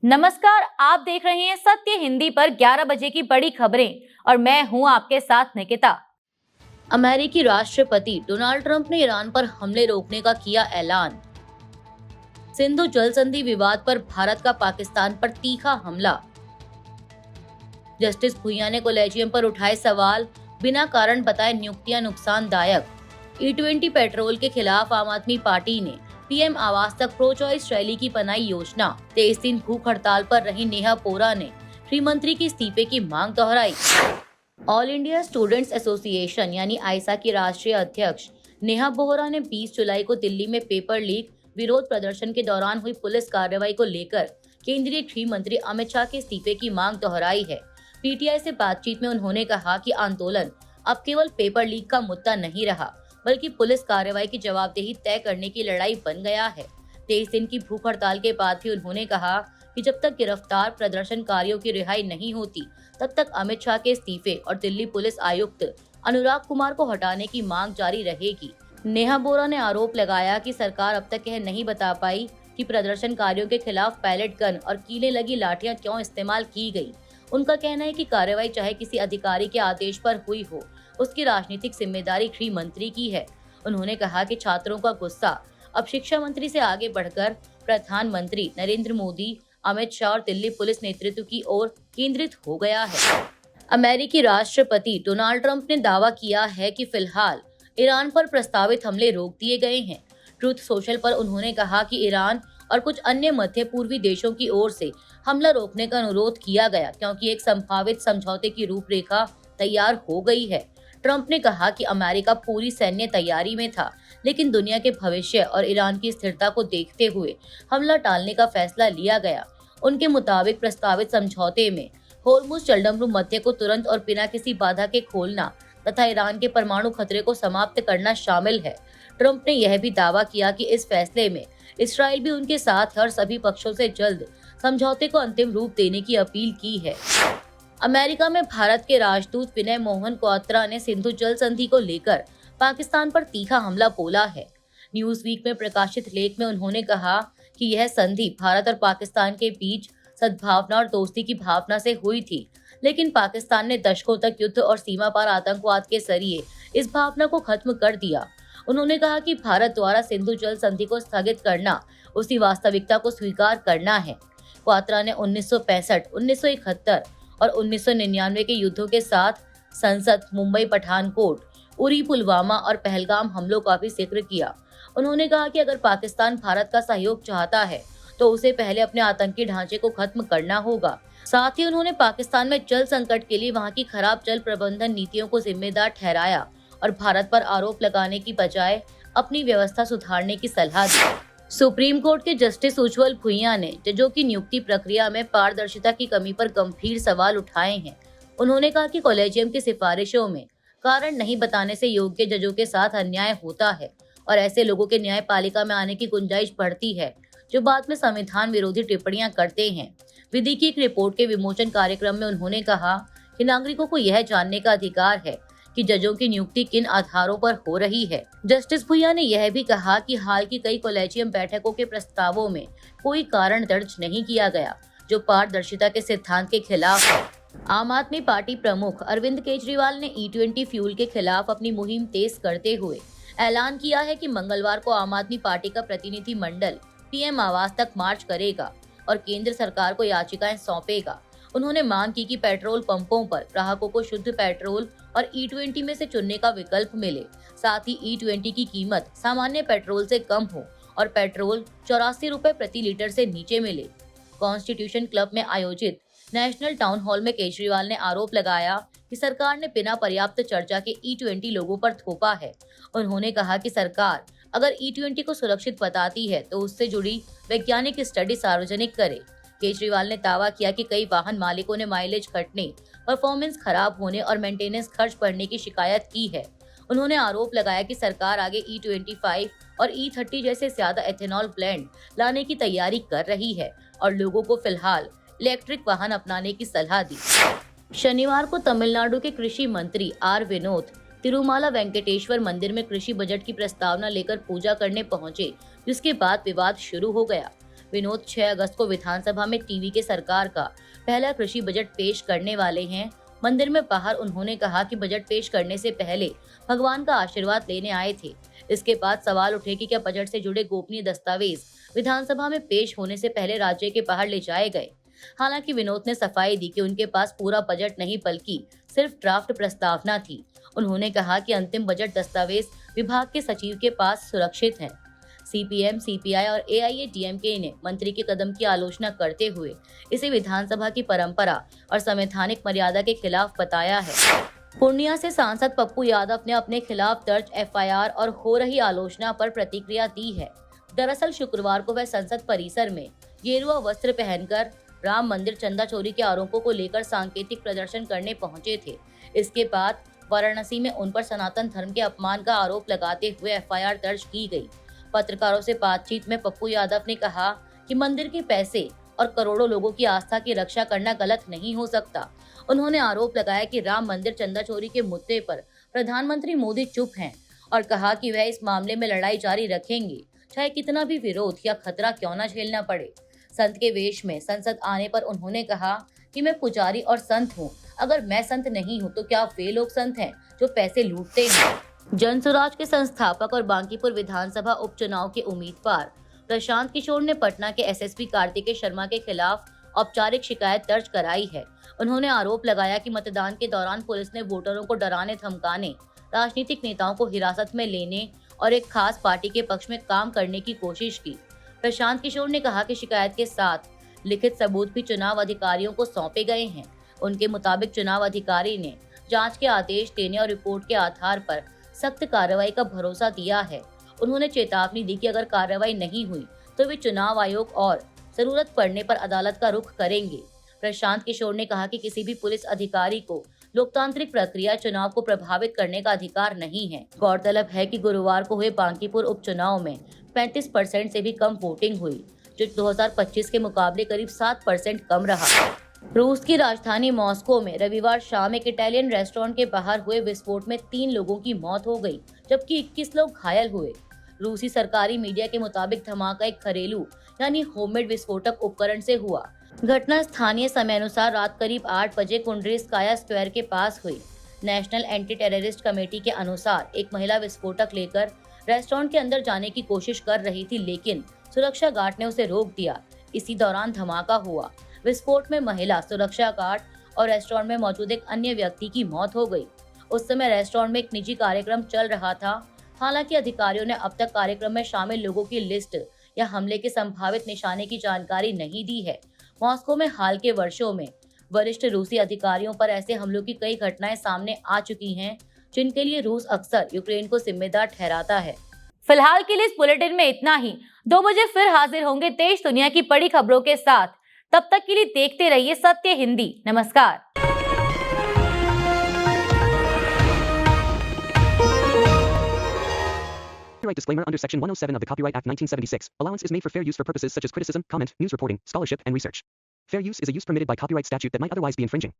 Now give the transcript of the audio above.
नमस्कार, आप देख रहे हैं सत्य हिंदी पर 11 बजे की बड़ी खबरें और मैं हूं आपके साथ निकिता। अमेरिकी राष्ट्रपति डोनाल्ड ट्रंप ने ईरान पर हमले रोकने का किया ऐलान। सिंधु जल संधि विवाद पर भारत का पाकिस्तान पर तीखा हमला। जस्टिस भुइयां ने कॉलेजियम पर उठाए सवाल, बिना कारण बताए नियुक्तियां नुकसानदायक। E20 पेट्रोल के खिलाफ आम आदमी पार्टी ने पीएम आवास तक प्रो चॉइस रैली की बनाई योजना। 23 दिन भूख हड़ताल पर रही नेहा बोरा ने गृह मंत्री के इस्तीफे की मांग दोहराई। ऑल इंडिया स्टूडेंट्स एसोसिएशन यानी आइसा की राष्ट्रीय अध्यक्ष नेहा बोरा ने 20 जुलाई को दिल्ली में पेपर लीक विरोध प्रदर्शन के दौरान हुई पुलिस कार्रवाई को लेकर केंद्रीय गृह मंत्री अमित शाह के इस्तीफे की मांग दोहराई है। पीटीआई से बातचीत में उन्होंने कहा कि आंदोलन अब केवल पेपर लीक का मुद्दा नहीं रहा, बल्कि पुलिस कार्रवाई की जवाबदेही तय करने की लड़ाई बन गया है। 23 दिन की भूख हड़ताल के बाद भी उन्होंने कहा कि जब तक गिरफ्तार प्रदर्शनकारियों की रिहाई नहीं होती, तब तक अमित शाह के इस्तीफे और दिल्ली पुलिस आयुक्त अनुराग कुमार को हटाने की मांग जारी रहेगी। नेहा बोरा ने आरोप लगाया कि सरकार अब तक यह नहीं बता पाई कि प्रदर्शनकारियों के खिलाफ पैलेट गन और कीले लगी लाठियां क्यों इस्तेमाल की गई। उनका कहना है कि कार्रवाई चाहे किसी अधिकारी के आदेश पर हुई हो, उसकी राजनीतिक जिम्मेदारी गृह मंत्री की है। उन्होंने कहा कि छात्रों का गुस्सा अब शिक्षा मंत्री से आगे बढ़कर प्रधानमंत्री नरेंद्र मोदी, अमित शाह और दिल्ली पुलिस नेतृत्व की ओर केंद्रित हो गया है। अमेरिकी राष्ट्रपति डोनाल्ड ट्रंप ने दावा किया है कि फिलहाल ईरान पर प्रस्तावित हमले रोक दिए गए हैं। ट्रूथ सोशल पर उन्होंने कहा कि ईरान और कुछ अन्य मध्य पूर्वी देशों की ओर से हमला रोकने का अनुरोध किया गया, क्योंकि एक संभावित समझौते की रूपरेखा तैयार हो गई है। ट्रंप ने कहा कि अमेरिका पूरी सैन्य तैयारी में था, लेकिन दुनिया के भविष्य और ईरान की स्थिरता को देखते हुए हमला टालने का फैसला लिया गया। उनके मुताबिक प्रस्तावित समझौते में होर्मुज जलडमरू मध्य को तुरंत और बिना किसी बाधा के खोलना तथा ईरान के परमाणु खतरे को समाप्त करना शामिल है। ट्रंप ने यह भी दावा किया कि इस फैसले में इसराइल भी उनके साथ है और सभी पक्षों से जल्द समझौते को अंतिम रूप देने की अपील की है। अमेरिका में भारत के राजदूत विनय मोहन क्वात्रा ने सिंधु जल संधि को लेकर पाकिस्तान पर तीखा हमला बोला है। न्यूज वीक में प्रकाशित लेख में उन्होंने कहा कि यह संधि भारत और पाकिस्तान के बीच सद्भावना और दोस्ती की भावना से हुई थी, लेकिन पाकिस्तान ने दशकों तक युद्ध और सीमा पार आतंकवाद के जरिए इस भावना को खत्म कर दिया। उन्होंने कहा कि भारत द्वारा सिंधु जल संधि को स्थगित करना उसी वास्तविकता को स्वीकार करना है। क्वात्रा ने 1965, 1971 और 1999 के युद्धों के साथ संसद, मुंबई पठानकोट, उरी पुलवामा और पहलगाम हमलों का भी जिक्र किया। उन्होंने कहा कि अगर पाकिस्तान भारत का सहयोग चाहता है तो उसे पहले अपने आतंकी ढांचे को खत्म करना होगा। साथ ही उन्होंने पाकिस्तान में जल संकट के लिए वहां की खराब जल प्रबंधन नीतियों को जिम्मेदार ठहराया और भारत पर आरोप लगाने की बजाय अपनी व्यवस्था सुधारने की सलाह दी। सुप्रीम कोर्ट के जस्टिस उज्ज्वल भुइयां ने जजों की नियुक्ति प्रक्रिया में पारदर्शिता की कमी पर गंभीर सवाल उठाए हैं। उन्होंने कहा कि कॉलेजियम की सिफारिशों में कारण नहीं बताने से योग्य जजों के साथ अन्याय होता है और ऐसे लोगों के न्यायपालिका में आने की गुंजाइश बढ़ती है जो बाद में संविधान विरोधी टिप्पणियां करते हैं। विधि की एक रिपोर्ट के विमोचन कार्यक्रम में उन्होंने कहा कि नागरिकों को यह जानने का अधिकार है कि जजों की नियुक्ति किन आधारों पर हो रही है। जस्टिस भुइयां ने यह भी कहा कि हाल की कई कॉलेजियम बैठकों के प्रस्तावों में कोई कारण दर्ज नहीं किया गया, जो पारदर्शिता के सिद्धांत के खिलाफ है। आम आदमी पार्टी प्रमुख अरविंद केजरीवाल ने E20 फ्यूल के खिलाफ अपनी मुहिम तेज करते हुए ऐलान किया है कि मंगलवार को आम आदमी पार्टी का प्रतिनिधि मंडल पीएम आवास तक मार्च करेगा और केंद्र सरकार को याचिकाएं सौंपेगा। उन्होंने मांग की कि पेट्रोल पंपों पर ग्राहकों को शुद्ध पेट्रोल और E20 में से चुनने का विकल्प मिले। साथ ही E20 की कीमत सामान्य पेट्रोल से कम हो और पेट्रोल 84 रुपए प्रति लीटर से नीचे मिले। कॉन्स्टिट्यूशन क्लब में आयोजित नेशनल टाउन हॉल में केजरीवाल ने आरोप लगाया कि सरकार ने बिना पर्याप्त चर्चा के E20 लोगों पर थोपा है। उन्होंने कहा कि सरकार अगर E20 को सुरक्षित बताती है तो उससे जुड़ी वैज्ञानिक स्टडी सार्वजनिक करे। केजरीवाल ने दावा किया कि कई वाहन मालिकों ने माइलेज घटने, परफॉर्मेंस खराब होने और मेंटेनेंस खर्च बढ़ने की शिकायत की है। उन्होंने आरोप लगाया कि सरकार आगे E25 और E30 जैसे ज्यादा एथेनॉल ब्लेंड लाने की तैयारी कर रही है और लोगों को फिलहाल इलेक्ट्रिक वाहन अपनाने की सलाह दी। शनिवार को तमिलनाडु के कृषि मंत्री आर विनोद तिरुमाला वेंकटेश्वर मंदिर में कृषि बजट की प्रस्तावना लेकर पूजा करने पहुंचे, जिसके बाद विवाद शुरू हो गया। विनोद 6 अगस्त को विधानसभा में टीवी के सरकार का पहला कृषि बजट पेश करने वाले हैं। मंदिर में बाहर उन्होंने कहा कि बजट पेश करने से पहले भगवान का आशीर्वाद लेने आए थे। इसके बाद सवाल उठे कि क्या बजट से जुड़े गोपनीय दस्तावेज विधानसभा में पेश होने से पहले राज्य के बाहर ले जाए गए। हालांकि विनोद ने सफाई दी कि उनके पास पूरा बजट नहीं बल्कि सिर्फ ड्राफ्ट प्रस्तावना थी। उन्होंने कहा कि अंतिम बजट दस्तावेज विभाग के सचिव के पास सुरक्षित है। सीपीएम, सीपीआई और एआईएडीएमके ने मंत्री के कदम की आलोचना करते हुए इसे विधानसभा की परंपरा और संवैधानिक मर्यादा के खिलाफ बताया है। पूर्णिया से सांसद पप्पू यादव ने अपने खिलाफ दर्ज एफआईआर और हो रही आलोचना पर प्रतिक्रिया दी है। दरअसल शुक्रवार को वह संसद परिसर में गेरुआ वस्त्र पहनकर राम मंदिर चंदा चोरी के आरोपों को लेकर सांकेतिक प्रदर्शन करने पहुंचे थे। इसके बाद वाराणसी में उन पर सनातन धर्म के अपमान का आरोप लगाते हुए एफआईआर दर्ज की गई। पत्रकारों से बातचीत में पप्पू यादव ने कहा कि मंदिर के पैसे और करोड़ों लोगों की आस्था की रक्षा करना गलत नहीं हो सकता। उन्होंने आरोप लगाया कि राम मंदिर चंदा चोरी के मुद्दे पर प्रधानमंत्री मोदी चुप हैं और कहा कि वह इस मामले में लड़ाई जारी रखेंगे, चाहे कितना भी विरोध या खतरा क्यों न झेलना पड़े। संत के वेश में संसद आने पर उन्होंने कहा कि मैं पुजारी और संत हूँ। अगर मैं संत नहीं हूँ तो क्या वे लोग संत हैं जो पैसे लूटते हैं। जनसुराज के संस्थापक और बांकीपुर विधानसभा उपचुनाव के उम्मीदवार प्रशांत किशोर ने पटना के एसएसपी कार्तिकेय शर्मा के खिलाफ औपचारिक शिकायत दर्ज कराई है। उन्होंने आरोप लगाया कि मतदान के दौरान पुलिस ने वोटरों को डराने धमकाने, राजनीतिक नेताओं को हिरासत में लेने और एक खास पार्टी के पक्ष में काम करने की कोशिश की। प्रशांत किशोर ने कहा कि शिकायत के साथ लिखित सबूत भी चुनाव अधिकारियों को सौंपे गए हैं। उनके मुताबिक चुनाव अधिकारी ने जांच के आदेश देने और रिपोर्ट के आधार पर सख्त कार्रवाई का भरोसा दिया है। उन्होंने चेतावनी दी कि अगर कार्रवाई नहीं हुई तो वे चुनाव आयोग और जरूरत पड़ने पर अदालत का रुख करेंगे। प्रशांत किशोर ने कहा कि किसी भी पुलिस अधिकारी को लोकतांत्रिक प्रक्रिया चुनाव को प्रभावित करने का अधिकार नहीं है। गौरतलब है कि गुरुवार को हुए बांकीपुर उपचुनाव में 35% से भी कम वोटिंग हुई, जो 2025 के मुकाबले करीब 7% कम रहा। रूस की राजधानी मॉस्को में रविवार शाम एक इटालियन रेस्टोरेंट के बाहर हुए विस्फोट में 3 लोगों की मौत हो गई, जबकि 21 लोग घायल हुए। रूसी सरकारी मीडिया के मुताबिक धमाका एक घरेलू यानी होममेड विस्फोटक उपकरण से हुआ। घटना स्थानीय समय अनुसार रात करीब 8 बजे कुंड्रीस्काया स्क्वायर के पास हुई। नेशनल एंटी टेररिस्ट कमेटी के अनुसार एक महिला विस्फोटक लेकर रेस्टोरेंट के अंदर जाने की कोशिश कर रही थी, लेकिन सुरक्षा गार्ड ने उसे रोक दिया। इसी दौरान धमाका हुआ। विस्फोट में महिला, सुरक्षा गार्ड और रेस्टोरेंट में मौजूद एक अन्य व्यक्ति की मौत हो गई। उस समय रेस्टोरेंट में एक निजी कार्यक्रम चल रहा था। हालांकि अधिकारियों ने अब तक कार्यक्रम में शामिल लोगों की लिस्ट या हमले के संभावित निशाने की जानकारी नहीं दी है। मॉस्को में हाल के वर्षों में वरिष्ठ रूसी अधिकारियों पर ऐसे हमलों की कई घटनाएं सामने आ चुकी हैं, जिनके लिए रूस अक्सर यूक्रेन को जिम्मेदार ठहराता है। फिलहाल के लिए इस बुलेटिन में इतना ही। 2 बजे फिर हाजिर होंगे देश दुनिया की बड़ी खबरों के साथ। तब तक के लिए देखते रहिए सत्य हिंदी। नमस्कार। Copyright disclaimer under Section 107 of the Copyright Act 1976. Allowance is made for fair use for purposes such as criticism, comment, news reporting, scholarship, and research. Fair use is a use permitted by copyright statute that might otherwise be infringing.